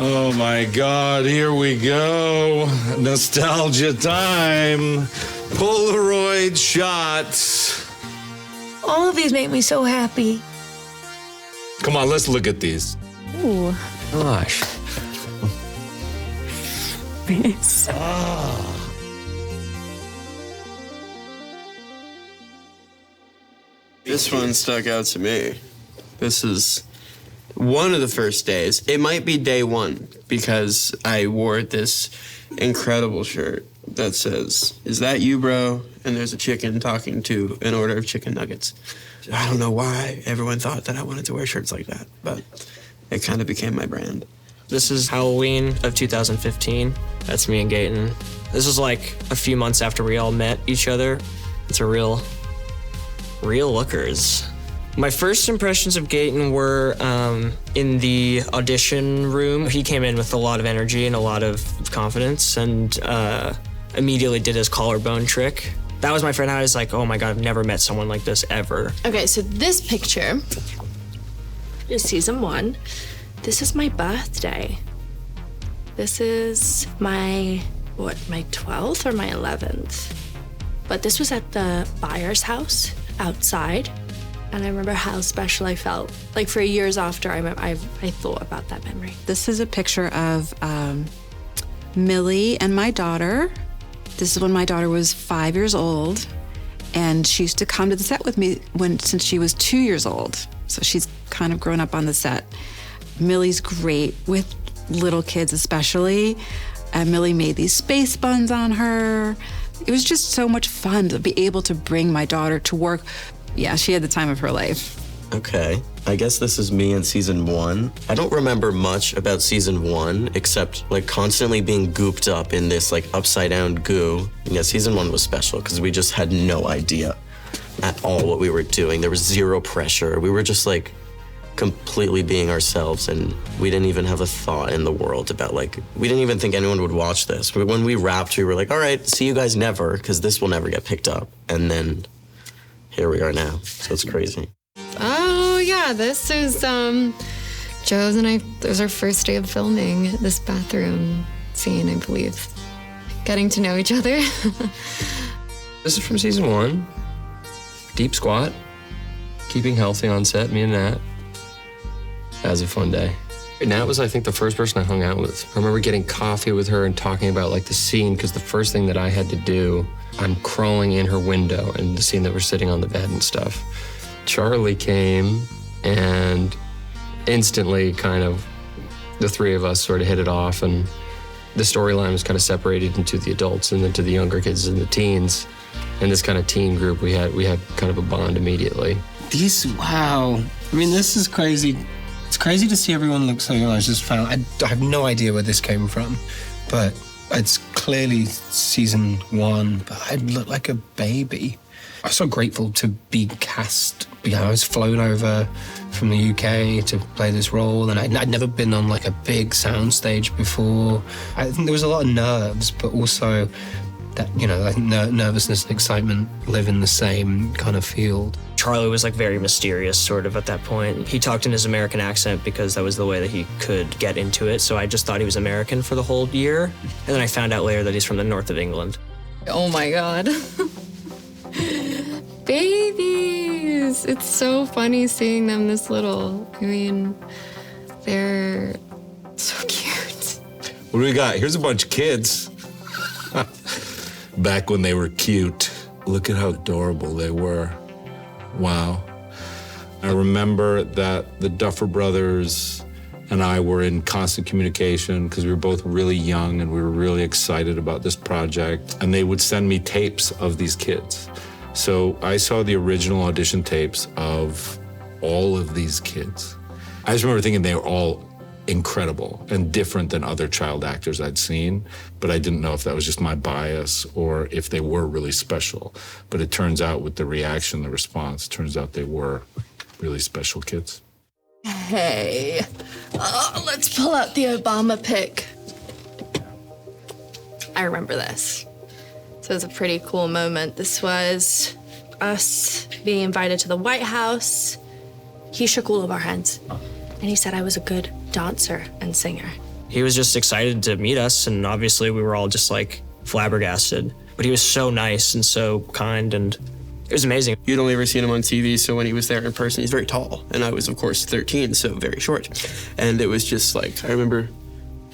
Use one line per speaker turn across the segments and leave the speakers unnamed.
Oh my God, here we go. Nostalgia time. Polaroid shots.
All of these make me so happy.
Come on, let's look at these.
Ooh.
Gosh.
Nice.
This one stuck out to me. This is one of the first days. It might be day one because I wore this incredible shirt that says, "Is that you, bro?" And there's a chicken talking to an order of chicken nuggets. I don't know why everyone thought that I wanted to wear shirts like that, but it kind of became my brand.
This is Halloween of 2015. That's me and Gaten. This was like a few months after we all met each other. It's a real lookers. My first impressions of Gaten were in the audition room. He came in with a lot of energy and a lot of confidence and immediately did his collarbone trick. That was my friend. I was like, oh my God, I've never met someone like this ever.
Okay, so this picture is season 1. This is my birthday. This is my 12th or my 11th? But this was at the buyer's house outside. And I remember how special I felt. Like for years after, I thought about that memory.
This is a picture of Millie and my daughter. This is when my daughter was 5 years old. And she used to come to the set with me since she was 2 years old. So she's kind of grown up on the set. Millie's great with little kids especially. Millie made these space buns on her. It was just so much fun to be able to bring my daughter to work. Yeah, she had the time of her life.
Okay, I guess this is me in season 1. I don't remember much about season 1, except like constantly being gooped up in this like upside down goo. And yeah, season 1 was special because we just had no idea at all what we were doing. There was zero pressure. We were just like completely being ourselves, and we didn't even have a thought in the world about we didn't even think anyone would watch this. But when we wrapped, we were like, all right, see you guys never, because this will never get picked up. And then here we are now, so it's crazy.
Oh, yeah, this is, Joe's and I, it was our first day of filming this bathroom scene, I believe. Getting to know each other.
This is from season 1. Deep squat. Keeping healthy on set, me and Nat. That was a fun day. Nat was, I think, the first person I hung out with. I remember getting coffee with her and talking about the scene, because the first thing that I had to do, I'm crawling in her window in the scene that we're sitting on the bed and stuff. Charlie came and instantly kind of the three of us sort of hit it off, and the storyline was kind of separated into the adults and then to the younger kids and the teens. And this kind of teen group, we had kind of a bond immediately.
Wow. I mean, this is crazy. It's crazy to see everyone look so young. I have no idea where this came from, but it's clearly season 1, but I look like a baby. I'm so grateful to be cast. I was flown over from the UK to play this role, and I'd never been on a big soundstage before. I think there was a lot of nerves, but also that, nervousness and excitement live in the same kind of field.
Charlie was very mysterious sort of at that point. He talked in his American accent because that was the way that he could get into it. So I just thought he was American for the whole year. And then I found out later that he's from the north of England.
Oh my God. Babies! It's so funny seeing them this little. I mean, they're so cute.
What do we got? Here's a bunch of kids. Back when they were cute. Look at how adorable they were. Wow. I remember that the Duffer Brothers and I were in constant communication because we were both really young and we were really excited about this project. And they would send me tapes of these kids. So I saw the original audition tapes of all of these kids. I just remember thinking they were all incredible and different than other child actors I'd seen, but I didn't know if that was just my bias or if they were really special. But it turns out with the reaction, the response, turns out they were really special kids.
Hey, let's pull out the Obama pic. I remember this. So it was a pretty cool moment. This was us being invited to the White House. He shook all of our hands, and he said I was a good dancer and singer.
He was just excited to meet us, and obviously we were all just like flabbergasted. But he was so nice and so kind, and it was amazing.
You'd only ever seen him on TV, so when he was there in person, he's very tall. And I was, of course, 13, so very short. And it was just like, I remember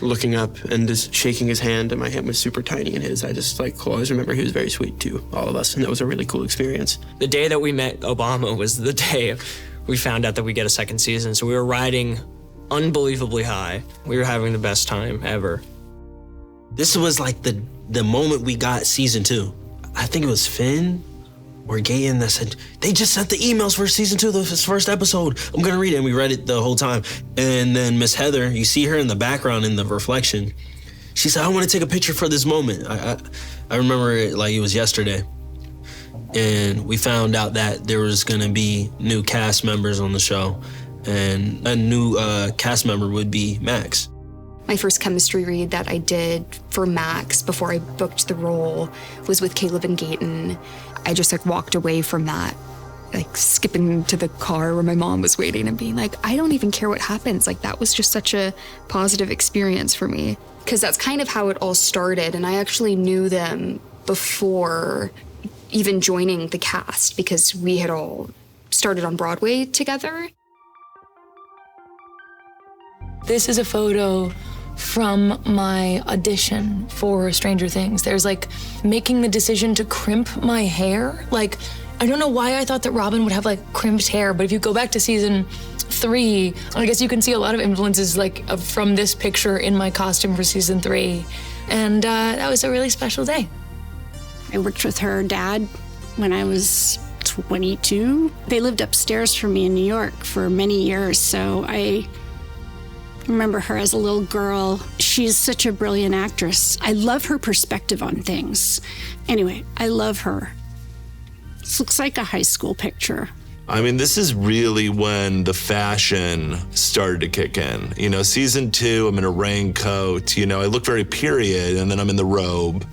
looking up and just shaking his hand, and my hand was super tiny in his. I just always remember he was very sweet to all of us, and that was a really cool experience.
The day that we met Obama was the day we found out that we get a second season, so we were riding unbelievably high. We were having the best time ever.
This was like the moment we got season 2. I think it was Finn or Gaten that said, they just sent the emails for season 2, this first episode. I'm gonna read it, and we read it the whole time. And then Miss Heather, you see her in the background in the reflection. She said, I wanna take a picture for this moment. I remember it like it was yesterday. And we found out that there was gonna be new cast members on the show, and a new cast member would be Max.
My first chemistry read that I did for Max before I booked the role was with Caleb and Gaten. I just walked away from that, skipping to the car where my mom was waiting and being like, I don't even care what happens. That was just such a positive experience for me. Because that's kind of how it all started. And I actually knew them before even joining the cast because we had all started on Broadway together.
This is a photo from my audition for Stranger Things. There's making the decision to crimp my hair. I don't know why I thought that Robin would have crimped hair, but if you go back to season 3, I guess you can see a lot of influences from this picture in my costume for season 3. And that was a really special day.
I worked with her dad when I was 22. They lived upstairs from me in New York for many years, so I remember her as a little girl. She's such a brilliant actress. I love her perspective on things. Anyway, I love her. This looks like a high school picture.
I mean, this is really when the fashion started to kick in. Season 2, I'm in a raincoat. I look very period, and then I'm in the robe.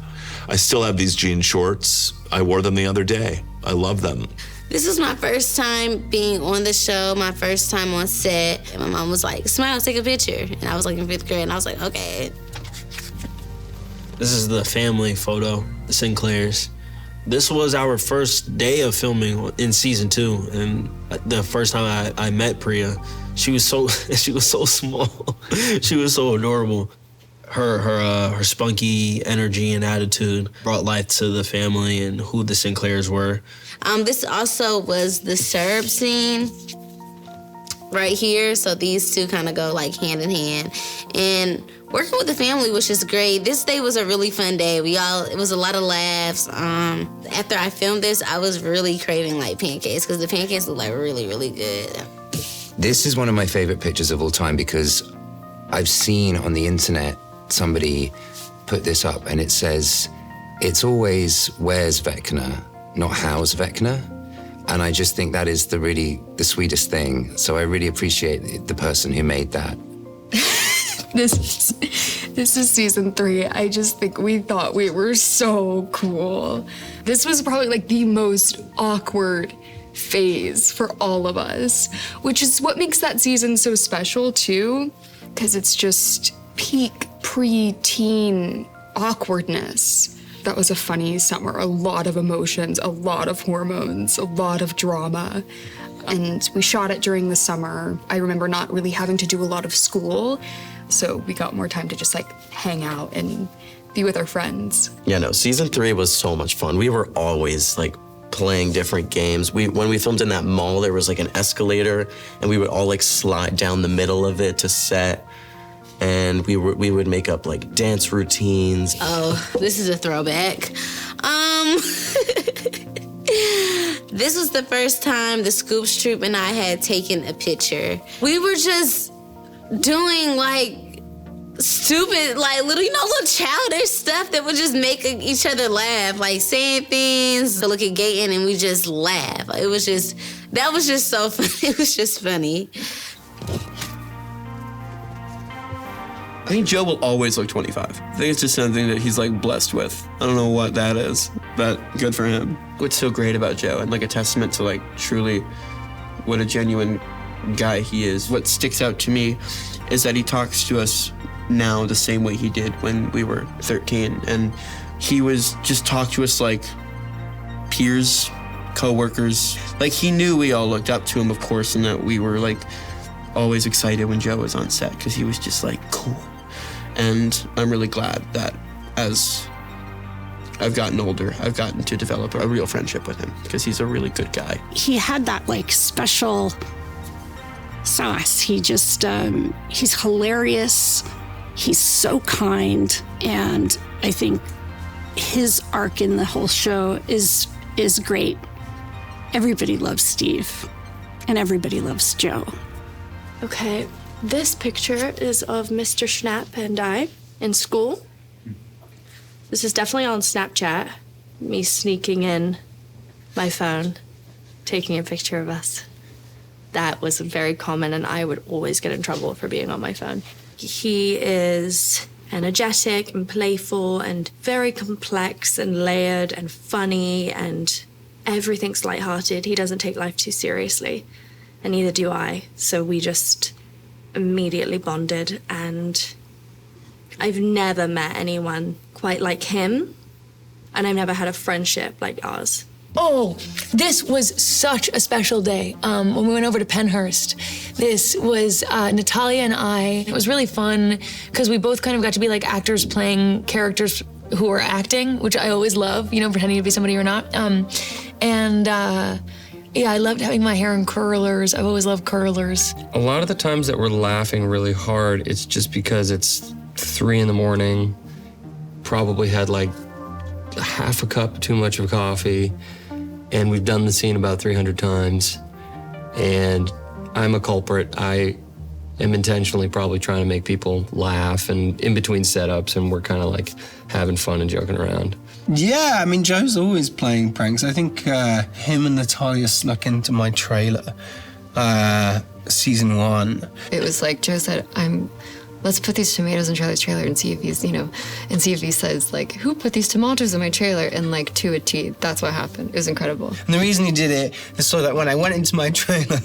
I still have these jean shorts. I wore them the other day. I love them.
This is my first time being on the show, my first time on set. And my mom was like, Smile, take a picture. And I was in 5th grade, and I was like, okay.
This is the family photo, the Sinclairs. This was our first day of filming in season 2, and the first time I met Priya, she was so small. She was so adorable. Her spunky energy and attitude brought life to the family and who the Sinclairs were.
This also was the syrup scene right here. So these two kind of go hand in hand. And working with the family was just great. This day was a really fun day. It was a lot of laughs. After I filmed this, I was really craving pancakes because the pancakes look really, really good.
This is one of my favorite pictures of all time because I've seen on the internet somebody put this up and it says, it's always where's Vecna, not how's Vecna. And I just think that is the sweetest thing. So I really appreciate the person who made that.
This is season 3. I just think we thought we were so cool. This was probably the most awkward phase for all of us, which is what makes that season so special too, because it's just peak pre-teen awkwardness. That was a funny summer, a lot of emotions, a lot of hormones, a lot of drama. And we shot it during the summer. I remember not really having to do a lot of school, so we got more time to just hang out and be with our friends.
Yeah, no, season 3 was so much fun. We were always playing different games. When we filmed in that mall, there was an escalator, and we would all slide down the middle of it to set. And we would make up dance routines.
Oh, this is a throwback. This was the first time the Scoops Troop and I had taken a picture. We were just doing stupid, little childish stuff that would just make each other laugh, saying things to look at Gaten and we just laugh. That was just so funny. It was just funny.
I think Joe will always look 25. I think it's just something that he's blessed with. I don't know what that is, but good for him. What's so great about Joe and a testament to truly what a genuine guy he is. What sticks out to me is that he talks to us now the same way he did when we were 13. And he was just talked to us like peers, co-workers. Like, he knew we all looked up to him, of course, and that we were like always excited when Joe was on set because he was just like cool. And I'm really glad that as I've gotten older, I've gotten to develop a real friendship with him because he's a really good guy.
He had that like special sauce. He just, he's hilarious. He's so kind. And I think his arc in the whole show is great. Everybody loves Steve and everybody loves Joe.
Okay, this picture is of Mr. Schnapp and I in school. This is definitely on Snapchat. Me sneaking in my phone, taking a picture of us. That was very common, and I would always get in trouble for being on my phone. He is energetic and playful and very complex and layered and funny, and everything's lighthearted. He doesn't take life too seriously, and neither do I. So we just immediately bonded, and I've never met anyone quite like him, and I've never had a friendship like ours.
Oh, this was such a special day. When we went over to Pennhurst, this was Natalia and I. It was really fun because we both kind of got to be like actors playing characters who are acting, which I always love, you know, pretending to be somebody you're not. Yeah, I loved having my hair in curlers. I've always loved curlers.
A lot of the times that we're laughing really hard, it's just because it's 3 a.m, probably had like half a cup too much of coffee, and we've done the scene about 300 times, and I'm a culprit. I am intentionally probably trying to make people laugh and in between setups, and we're kind of like having fun and joking around.
Yeah, I mean, Joe's always playing pranks. I think him and Natalia snuck into my trailer, season 1.
It was like Joe said, let's put these tomatoes in Charlie's trailer and see if he's, and see if he says, like, who put these tomatoes in my trailer? And, like, to a T, that's what happened. It was incredible.
And the reason he did it is so that when I went into my trailer,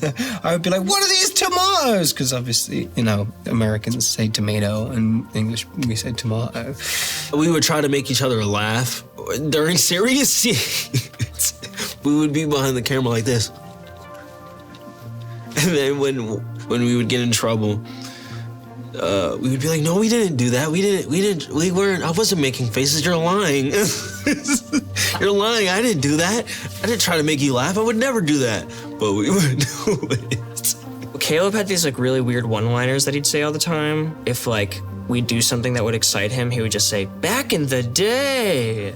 I would be like, what are these tomatoes? Because obviously, Americans say tomato, and English, we say tomato.
We would try to make each other laugh. During serious scenes, we would be behind the camera like this. And then when we would get in trouble, we would be like, no, we didn't do that. We weren't, I wasn't making faces. You're lying. You're lying. I didn't do that. I didn't try to make you laugh. I would never do that. But we would do it.
Caleb had these like really weird one-liners that he'd say all the time. If like we'd do something that would excite him, he would just say, back in the day.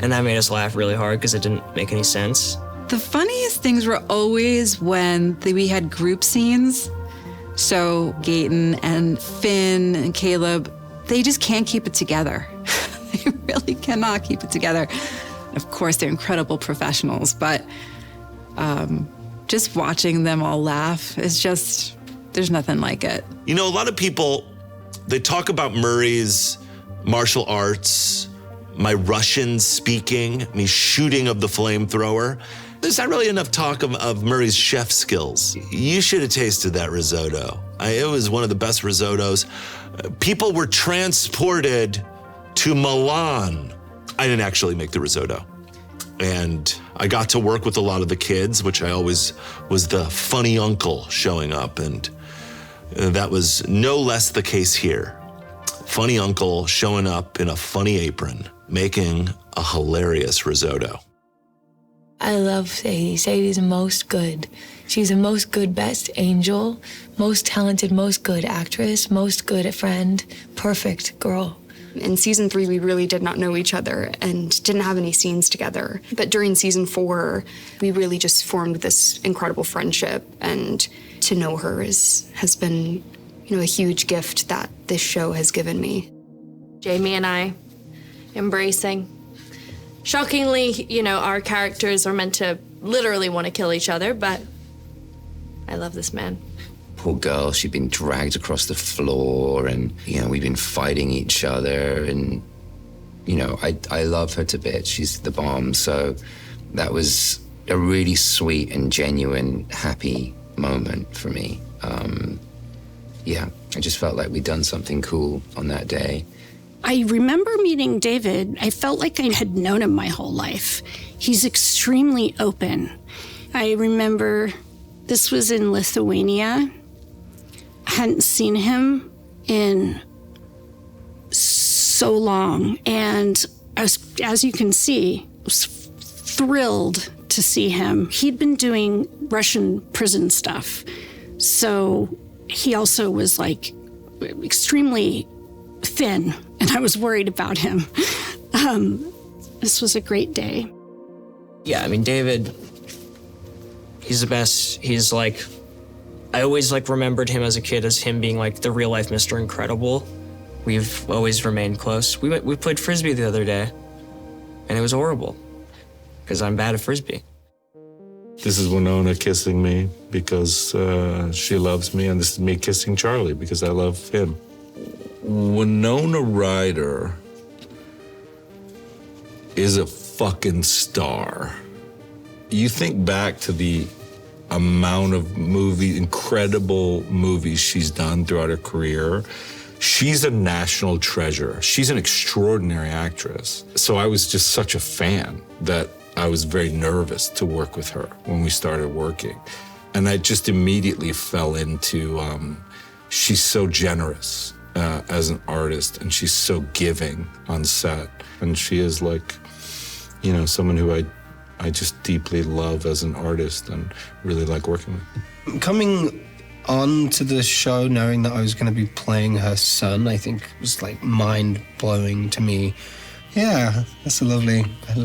And that made us laugh really hard because it didn't make any sense.
The funniest things were always when we had group scenes. So Gaten and Finn and Caleb, they just can't keep it together. They really cannot keep it together. Of course, they're incredible professionals, but just watching them all laugh is just, there's nothing like it.
A lot of people, they talk about Murray's martial arts, my Russian speaking, me shooting of the flamethrower. There's not really enough talk of Murray's chef skills. You should have tasted that risotto. It was one of the best risottos. People were transported to Milan. I didn't actually make the risotto. And I got to work with a lot of the kids, which I always was the funny uncle showing up. And that was no less the case here. Funny uncle showing up in a funny apron, making a hilarious risotto.
I love Sadie. Sadie's most good. She's the most good, best angel, most talented, most good actress, most good friend, perfect girl.
In season 3, we really did not know each other and didn't have any scenes together. But during season 4, we really just formed this incredible friendship, and to know her has been, a huge gift that this show has given me.
Jamie and I embracing. Shockingly, our characters are meant to literally want to kill each other, but I love this man.
Poor girl, she'd been dragged across the floor, and, we've been fighting each other, and, I love her to bits. She's the bomb. So that was a really sweet and genuine, happy moment for me. I just felt like we'd done something cool on that day.
I remember meeting David. I felt like I had known him my whole life. He's extremely open. I remember this was in Lithuania. I hadn't seen him in so long. And I was, as you can see, was thrilled to see him. He'd been doing Russian prison stuff. So he also was like extremely thin, and I was worried about him. This was a great day.
Yeah, I mean, David, he's the best. He's like, I always like remembered him as a kid as him being like the real life Mr. Incredible. We've always remained close. We played Frisbee the other day, and it was horrible because I'm bad at Frisbee.
This is Winona kissing me because she loves me, and this is me kissing Charlie because I love him. Winona Ryder is a fucking star. You think back to the amount of incredible movies she's done throughout her career. She's a national treasure. She's an extraordinary actress. So I was just such a fan that I was very nervous to work with her when we started working. And I just immediately fell into, she's so generous as an artist, and she's so giving on set. And she is like, you know, someone who I just deeply love as an artist and really like working with.
Coming on to the show, knowing that I was going to be playing her son, I think was like mind-blowing to me. Yeah, that's I love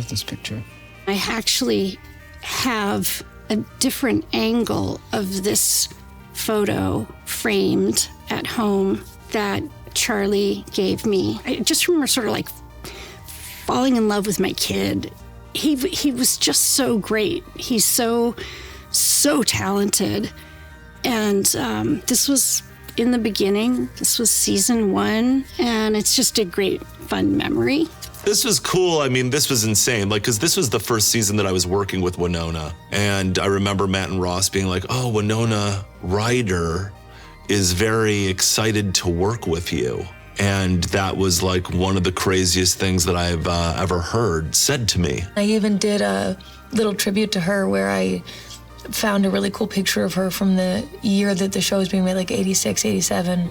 this picture.
I actually have a different angle of this photo framed at home that Charlie gave me. I just remember sort of like falling in love with my kid. He was just so great. He's so talented. And this was in the beginning. This was season 1, and it's just a great, fun memory.
This was cool. I mean, this was insane. Like, because this was the first season that I was working with Winona. And I remember Matt and Ross being like, oh, Winona Ryder is very excited to work with you. And that was like one of the craziest things that I've ever heard said to me.
I even did a little tribute to her where I found a really cool picture of her from the year that the show was being made, like 86, 87.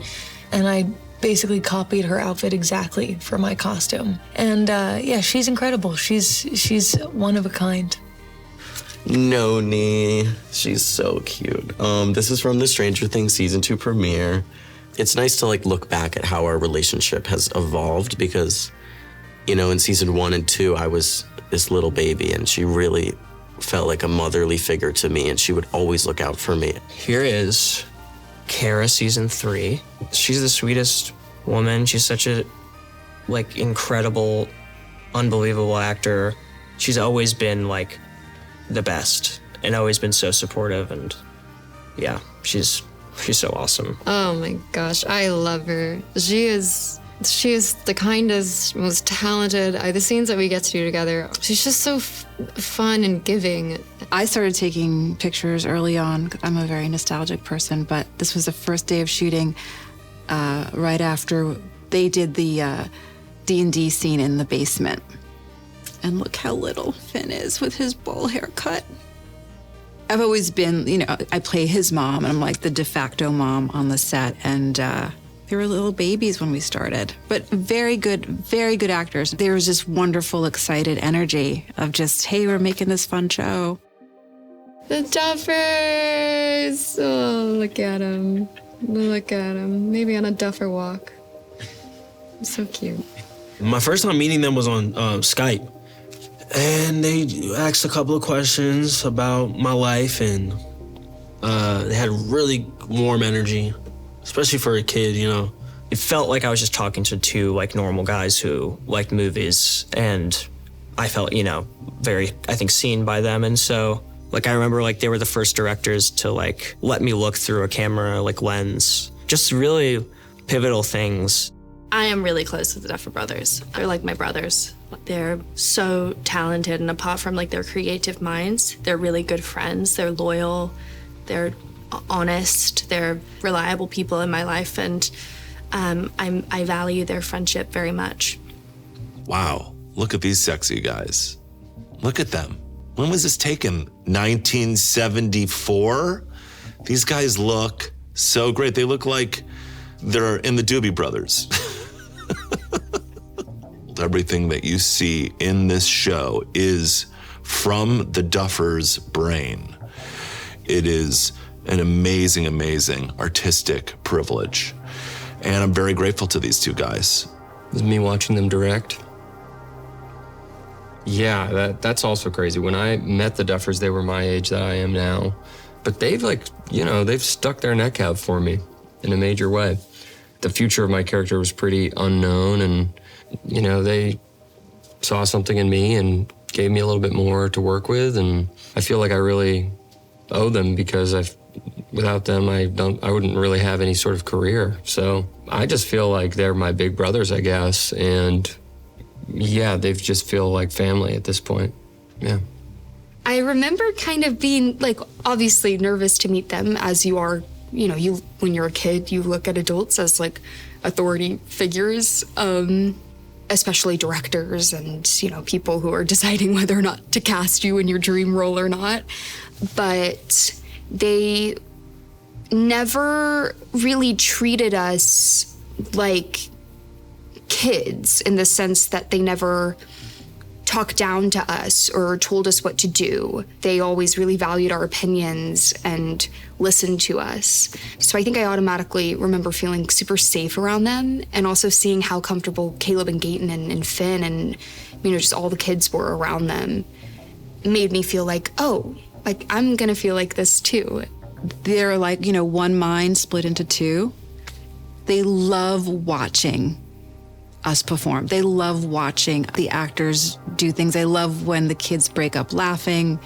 And I basically copied her outfit exactly for my costume. And yeah, she's incredible. She's one of a kind.
Noni, she's so cute. This is from the Stranger Things season 2 premiere. It's nice to like look back at how our relationship has evolved because, you know, in season 1 and 2, I was this little baby and she really felt like a motherly figure to me and she would always look out for me.
Here is Kara season 3. She's the sweetest woman. She's such a like incredible, unbelievable actor. She's always been like the best and always been so supportive, and yeah, she's so awesome.
Oh my gosh, I love her. She is the kindest, most talented. The scenes that we get to do together, she's just so fun and giving.
I started taking pictures early on. I'm a very nostalgic person, but this was the first day of shooting right after they did the D&D scene in the basement. And look how little Finn is with his bowl haircut. I've always been, you know, I play his mom, and I'm like the de facto mom on the set, and they were little babies when we started, but very good actors. There was this wonderful, excited energy of just, hey, we're making this fun show.
The Duffers! Oh, look at him. Look at him. Maybe on a Duffer walk. So cute.
My first time meeting them was on Skype. And they asked a couple of questions about my life, and they had really warm energy, especially for a kid, you know.
It felt like I was just talking to two like normal guys who liked movies, and I felt, you know, very, I think, seen by them. And so like I remember like they were the first directors to like let me look through a camera like lens. Just really pivotal things.
I am really close with the Duffer Brothers. They're like my brothers. They're so talented, and apart from like their creative minds, they're really good friends. They're loyal. They're honest. They're reliable people in my life, and I value their friendship very much.
Wow, look at these sexy guys. Look at them. When was this taken? 1974? These guys look so great. They look like they're in the Doobie Brothers. Everything that you see in this show is from the Duffers' brain. It is an amazing, amazing artistic privilege. And I'm very grateful to these two guys.
It was me watching them direct. Yeah, that's also crazy. When I met the Duffers, they were my age that I am now. But they've they've stuck their neck out for me in a major way. The future of my character was pretty unknown, and they saw something in me and gave me a little bit more to work with, and I feel like I really owe them, because without them, I wouldn't really have any sort of career. So I just feel like they're my big brothers, I guess, and yeah, they just feel like family at this point. Yeah.
I remember kind of being obviously nervous to meet them, as you are, when you're a kid, you look at adults as authority figures. Especially directors and, people who are deciding whether or not to cast you in your dream role or not. But they never really treated us like kids, in the sense that they never talked down to us or told us what to do. They always really valued our opinions and listened to us. So I think I automatically remember feeling super safe around them, and also seeing how comfortable Caleb and Gaten and Finn and, just all the kids were around them made me feel like, I'm gonna feel like this too.
They're one mind split into two. They love watching us perform. They love watching the actors do things. They love when the kids break up laughing.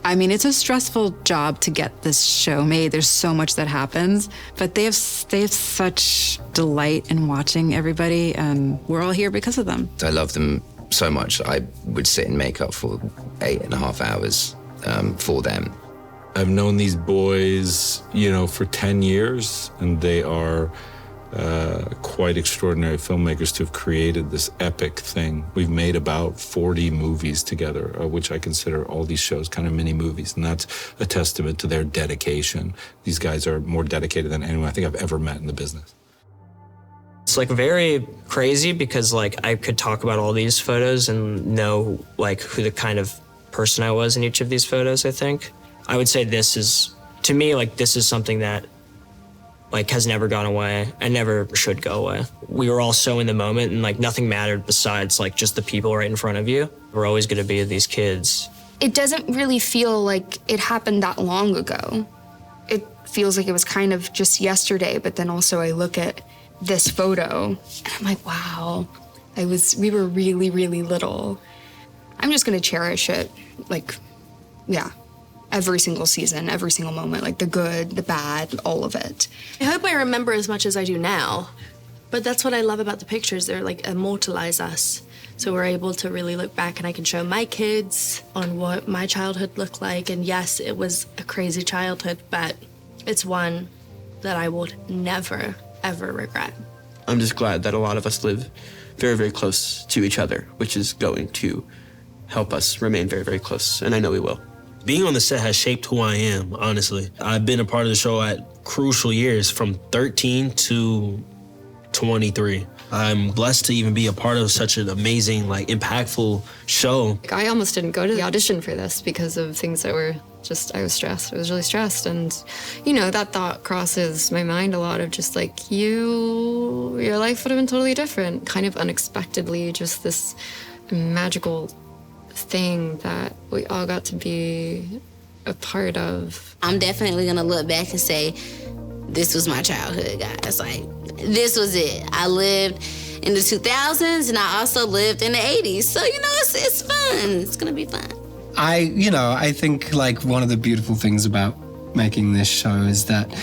I mean, it's a stressful job to get this show made. There's so much that happens, but they have such delight in watching everybody, and we're all here because of them.
I love them so much. I would sit in makeup for 8.5 hours for them.
I've known these boys, for 10 years, and they are quite extraordinary filmmakers to have created this epic thing. We've made about 40 movies together, which I consider all these shows kind of mini movies, and that's a testament to their dedication. These guys are more dedicated than anyone I think I've ever met in the business.
It's very crazy, because I could talk about all these photos and know who the kind of person I was in each of these photos. I think I would say this is, to me, this is something that has never gone away and never should go away. We were all so in the moment, and nothing mattered besides just the people right in front of you. We're always going to be these kids.
It doesn't really feel like it happened that long ago. It feels like it was kind of just yesterday, but then also I look at this photo and I'm like, wow, we were really, really little. I'm just going to cherish it. Every single season, every single moment, the good, the bad, all of it.
I hope I remember as much as I do now, but that's what I love about the pictures. They're immortalize us. So we're able to really look back, and I can show my kids on what my childhood looked like. And yes, it was a crazy childhood, but it's one that I would never, ever regret.
I'm just glad that a lot of us live very, very close to each other, which is going to help us remain very, very close, and I know we will.
Being on the set has shaped who I am, honestly. I've been a part of the show at crucial years, from 13 to 23. I'm blessed to even be a part of such an amazing, impactful show.
I almost didn't go to the audition for this because of things that were I was stressed. I was really stressed. And, that thought crosses my mind a lot of just your life would have been totally different. Kind of unexpectedly, just this magical thing that we all got to be a part of.
I'm definitely gonna look back and say, this was my childhood, guys. This was it. I lived in the 2000s, and I also lived in the 80s. So, it's fun. It's gonna be fun.
I think one of the beautiful things about making this show is that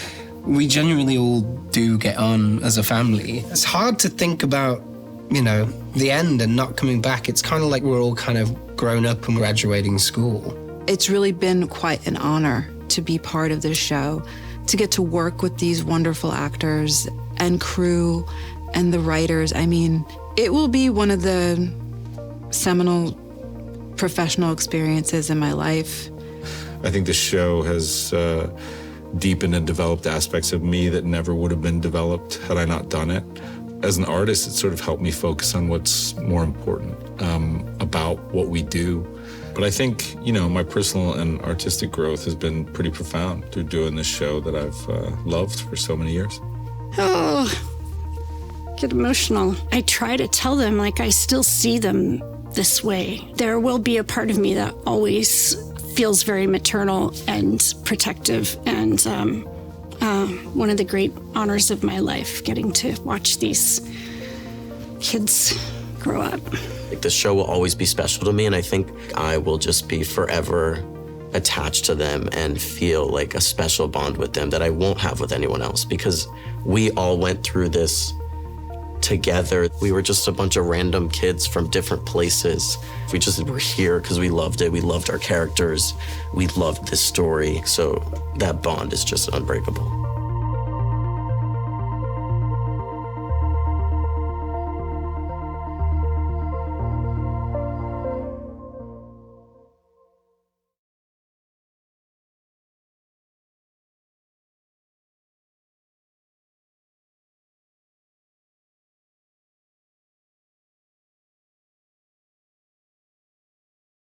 we genuinely all do get on as a family. It's hard to think about, the end and not coming back. It's kind of like we're all kind of grown up and graduating school.
It's really been quite an honor to be part of this show, to get to work with these wonderful actors and crew and the writers. I mean, it will be one of the seminal professional experiences in my life.
I think the show has deepened and developed aspects of me that never would have been developed had I not done it. As an artist, it sort of helped me focus on what's more important about what we do. But I think, you know, my personal and artistic growth has been pretty profound through doing this show that I've loved for so many years.
Oh, get emotional. I try to tell them, like, I still see them this way. There will be a part of me that always feels very maternal and protective, and one of the great honors of my life, getting to watch these kids grow up.
This show will always be special to me, and I think I will just be forever attached to them and feel like a special bond with them that I won't have with anyone else, because we all went through this together. We were just a bunch of random kids from different places. We just were here because we loved it. We loved our characters. We loved this story. So that bond is just unbreakable.